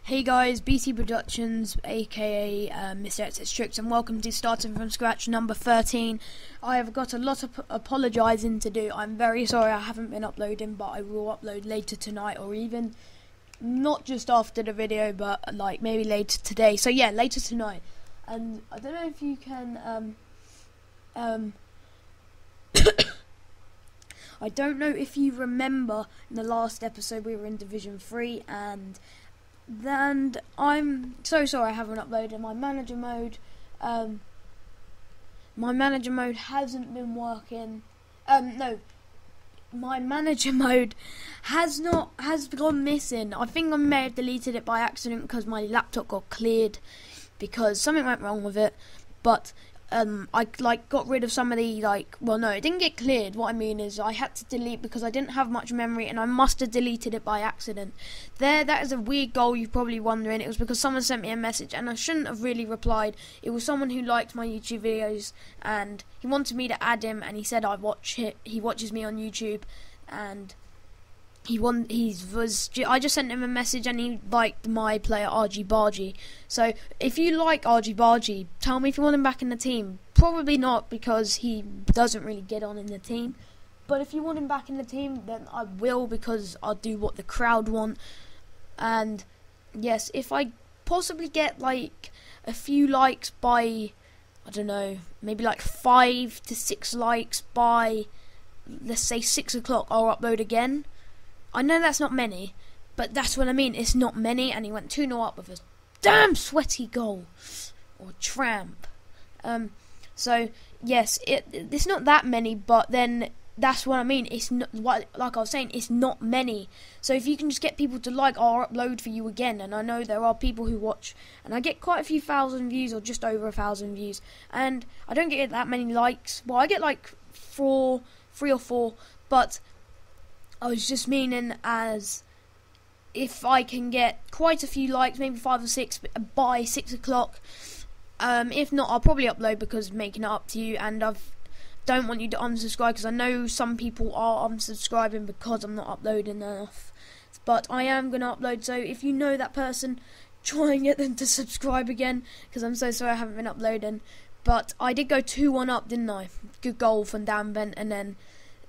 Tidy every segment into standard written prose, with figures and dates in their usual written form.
Hey guys, BC Productions, aka Mr. X Tricks, and welcome to Starting From Scratch number 13. I have got a lot of apologising to do. I'm very sorry I haven't been uploading, but I will upload later tonight, or even not just after the video, but like maybe later today. So yeah, later tonight. And I don't know if you can I don't know if you remember in the last episode we were in Division 3 and I'm so sorry I haven't uploaded my manager mode. My manager mode hasn't been working. No, my manager mode has gone missing. I think I may have deleted it by accident because my laptop got cleared because something went wrong with it. But I got rid of some of the well, no, it didn't get cleared. What I mean is I had to delete because I didn't have much memory and I must have deleted it by accident. That is a weird goal, you're probably wondering. It was because someone sent me a message and I shouldn't have really replied. It was someone who liked my YouTube videos and he wanted me to add him, and he said he watches me on YouTube, and I just sent him a message and he liked my player RG Bargy. So if you like RG Bargy, tell me if you want him back in the team. Probably not, because he doesn't really get on in the team. But if you want him back in the team, then I will, because I'll do what the crowd want. And yes, if I possibly get like a few likes by, I don't know, maybe like 5 to 6 likes by, let's say 6 o'clock, I'll upload again. I know that's not many, but that's what I mean. It's not many, and he went 2-0 up with a damn sweaty goal, or tramp. So yes, it's not that many, but then that's what I mean. It's not, like I was saying, it's not many. So if you can just get people to like, I'll upload for you again. And I know there are people who watch, and I get quite a few thousand views, or just over 1,000 views, and I don't get that many likes. Well, I get like 3 or 4, but I was just meaning as if I can get quite a few likes, maybe 5 or 6 by 6 o'clock. If not, I'll probably upload, because I'm making it up to you, and I don't want you to unsubscribe, because I know some people are unsubscribing because I'm not uploading enough. But I am going to upload, so if you know that person, try and get them to subscribe again, because I'm so sorry I haven't been uploading. But I did go 2-1 up, didn't I? Good goal from Dan Bent, and then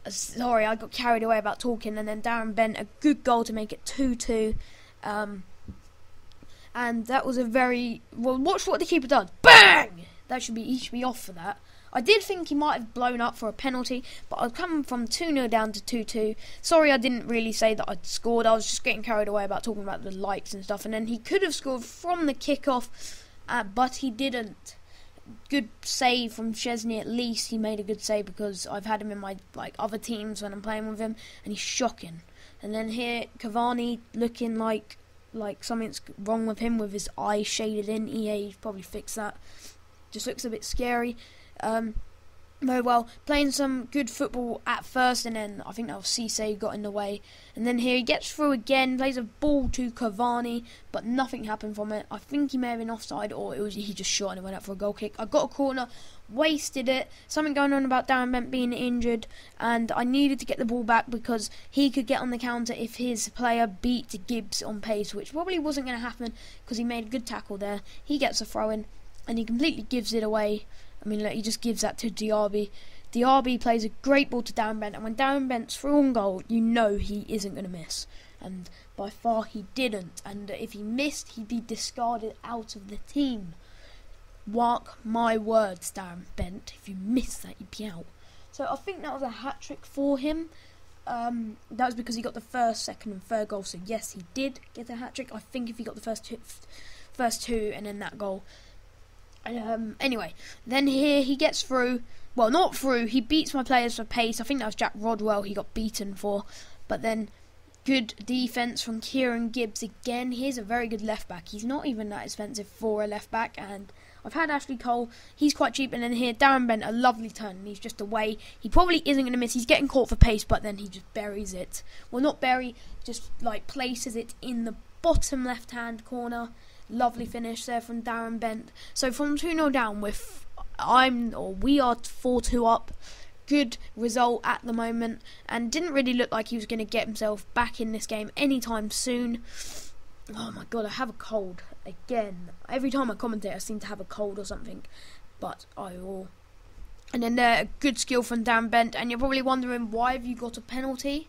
sorry, I got carried away about talking, and then Darren Bent, a good goal to make it 2-2. And that was a very, well, watch what the keeper does. Bang! He should be off for that. I did think he might have blown up for a penalty, but I've come from 2-0 down to 2-2. Sorry, I didn't really say that I'd scored. I was just getting carried away about talking about the likes and stuff. And then he could have scored from the kickoff, but he didn't. Good save from Chesney. At least he made a good save, because I've had him in my other teams when I'm playing with him, and he's shocking. And then here Cavani looking like something's wrong with him, with his eyes shaded in. EA probably fixed that. Just looks a bit scary. Very well, playing some good football at first, and then I think that was Cisse got in the way, and then here he gets through again, plays a ball to Cavani, but nothing happened from it. I think he may have been offside, or he just shot and it went out for a goal kick. I got a corner, wasted it. Something going on about Darren Bent being injured, and I needed to get the ball back because he could get on the counter if his player beat Gibbs on pace, which probably wasn't going to happen because he made a good tackle there. He gets a throw in, and he completely gives it away. I mean, look, he just gives that to Diaby. Diaby plays a great ball to Darren Bent, and when Darren Bent's through on goal, you know he isn't going to miss. And by far he didn't. And if he missed, he'd be discarded out of the team. Mark my words, Darren Bent. If you missed that, you'd be out. So I think that was a hat-trick for him. That was because he got the first, second and third goal. So yes, he did get a hat-trick. I think if he got the first two and then that goal. Anyway, then here he gets through. Well, not through. He beats my players for pace. I think that was Jack Rodwell he got beaten for. But then good defence from Kieran Gibbs again. He's a very good left back. He's not even that expensive for a left back. And I've had Ashley Cole. He's quite cheap. And then here Darren Bent, a lovely turn. And he's just away. He probably isn't going to miss. He's getting caught for pace, but then he just buries it. Well, not bury, just places it in the bottom left-hand corner. Lovely finish there from Darren Bent. So from 2-0 down, we are 4-2 up. Good result at the moment, and didn't really look like he was going to get himself back in this game anytime soon. Oh my god, I have a cold again. Every time I commentate, I seem to have a cold or something. But I will. And then there, a good skill from Darren Bent. And you're probably wondering, why have you got a penalty?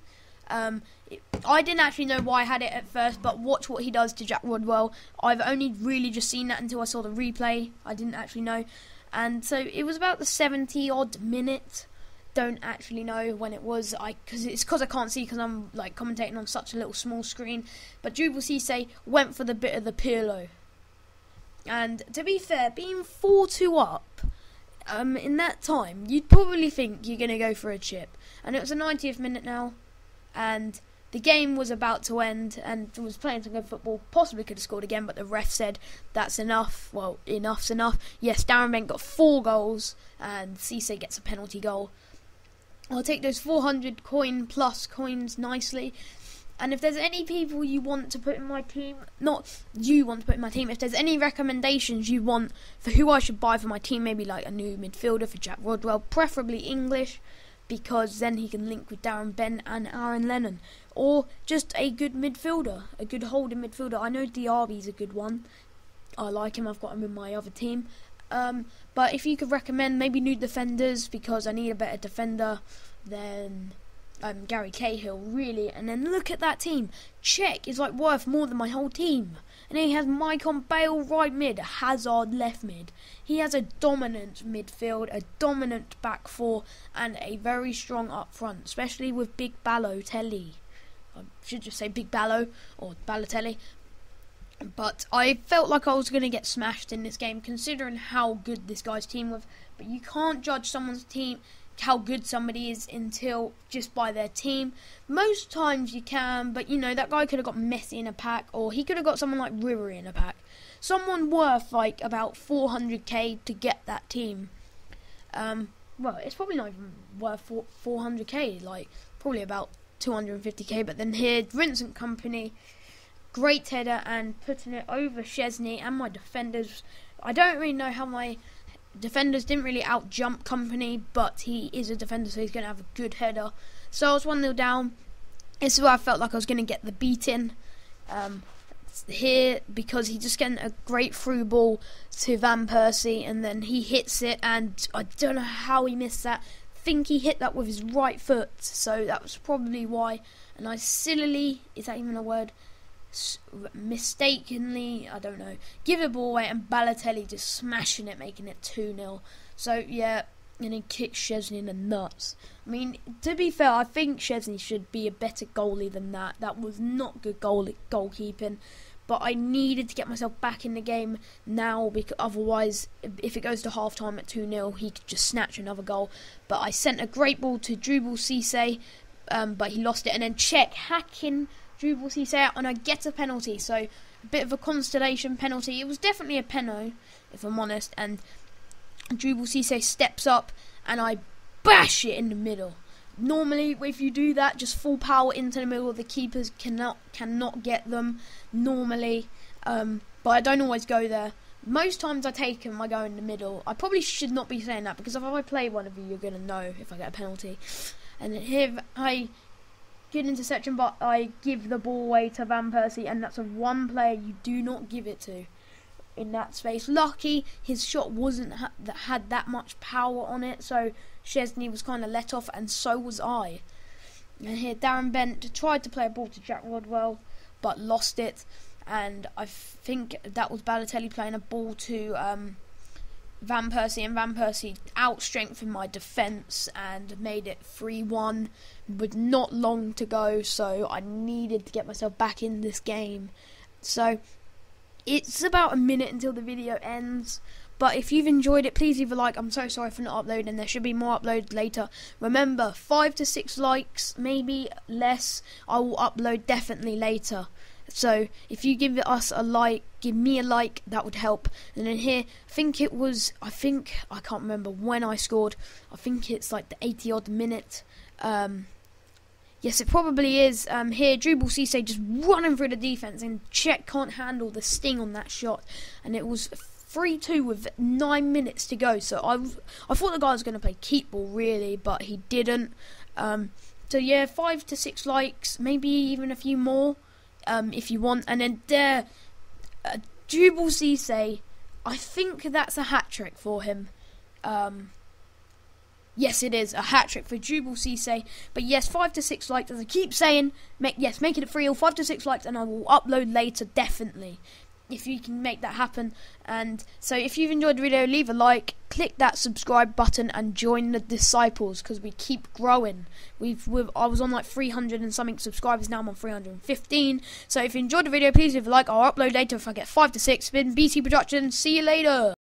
I didn't actually know why I had it at first, but watch what he does to Jack Rodwell. I've only really just seen that until I saw the replay. I didn't actually know. And so it was about the 70-odd minute. Don't actually know when it was, because I can't see, because I'm like commentating on such a little small screen. But Dribble Cisse went for the bit of the Pirlo. And to be fair, being 4-2 up, in that time, you'd probably think you're going to go for a chip. And it was the 90th minute now, and the game was about to end, and was playing some good football. Possibly could have scored again, but the ref said that's enough. Well, enough's enough. Yes, Darren Bent got 4 goals, and Cisse gets a penalty goal. I'll take those 400 plus coins nicely. And if there's any people you want to put in my team, not you want to put in my team, if there's any recommendations you want for who I should buy for my team, maybe like a new midfielder for Jack Rodwell, preferably English, because then he can link with Darren Bent and Aaron Lennon. Or just a good midfielder, a good holding midfielder. I know Diaby's a good one. I like him, I've got him in my other team. But if you could recommend maybe new defenders, because I need a better defender than Gary Cahill, really. And then look at that team. Czech is like worth more than my whole team. And then he has Maicon Bale right mid, Hazard left mid. He has a dominant midfield, a dominant back four, and a very strong up front, especially with Big Balotelli. I should just say Big Ballo or Balotelli. But I felt like I was going to get smashed in this game, considering how good this guy's team was. But you can't judge someone's team, how good somebody is, until just by their team. Most times you can, but you know, that guy could have got Messi in a pack, or he could have got someone like Ribery in a pack. Someone worth like about 400k to get that team. Well, it's probably not even worth 400k, like probably about 250k. But then here, Vincent Kompany, great header and putting it over Szczesny and my defenders. I don't really know how my defenders didn't really out-jump Kompany, but he is a defender, so he's going to have a good header. So I was 1-0 down. This is where I felt like I was going to get the beating here, because he just getting a great through ball to Van Persie, and then he hits it, and I don't know how he missed that. I think he hit that with his right foot, so that was probably why. And I sillily, is that even a word? Mistakenly, I don't know, give the ball away, and Balotelli just smashing it, making it 2-0. So yeah, and he kicked Szczesny in the nuts. I mean, to be fair, I think Szczesny should be a better goalie than that. That was not good goalkeeping. But I needed to get myself back in the game now, because otherwise, if it goes to half time at 2-0, he could just snatch another goal. But I sent a great ball to Dribble Cisse, but he lost it, and then Czech hacking Dribble Cisse out, and I get a penalty. So a bit of a constellation penalty. It was definitely a penalty, if I'm honest. And Dribble Cisse steps up, and I bash it in the middle. Normally, if you do that, just full power into the middle, the keepers cannot get them normally. But I don't always go there. Most times I take them, I go in the middle. I probably should not be saying that, because if I play one of you, you're going to know if I get a penalty. And here I good interception, but I give the ball away to Van Persie, and that's a one player you do not give it to in that space. Lucky his shot wasn't had that much power on it, so Szczesny was kind of let off, and so was I. And here Darren Bent tried to play a ball to Jack Rodwell, but lost it, and I think that was Balotelli playing a ball to Van Persie, and Van Persie out-strengthened my defence and made it 3-1 with not long to go, so I needed to get myself back in this game. So it's about a minute until the video ends, but if you've enjoyed it, please leave a like. I'm so sorry for not uploading. There should be more uploads later. Remember, 5 to 6 likes, maybe less, I will upload definitely later. So if you give us a like, give me a like, that would help. And then here, I can't remember when I scored. I think it's like the 80 odd minute. Yes, it probably is. Here, Dribble Cisse just running through the defence, and Czech can't handle the sting on that shot. And it was 3-2 with 9 minutes to go. So I thought the guy was going to play keep ball, really, but he didn't. So yeah, 5 to 6 likes, maybe even a few more. if you want. And then there, Jubal Cisse, I think that's a hat-trick for him. Yes, it is a hat-trick for Jubal Cisse. But yes, 5 to 6 likes, as I keep saying. Making it free, 5 to 6 likes, and I will upload later, definitely, if you can make that happen. And so if you've enjoyed the video, leave a like, click that subscribe button, and join the disciples, because we keep growing. I was on like 300 and something subscribers, now I'm on 315. So if you enjoyed the video, please leave a like. I'll upload later if I get 5 to 6. It's been BT Productions. See you later.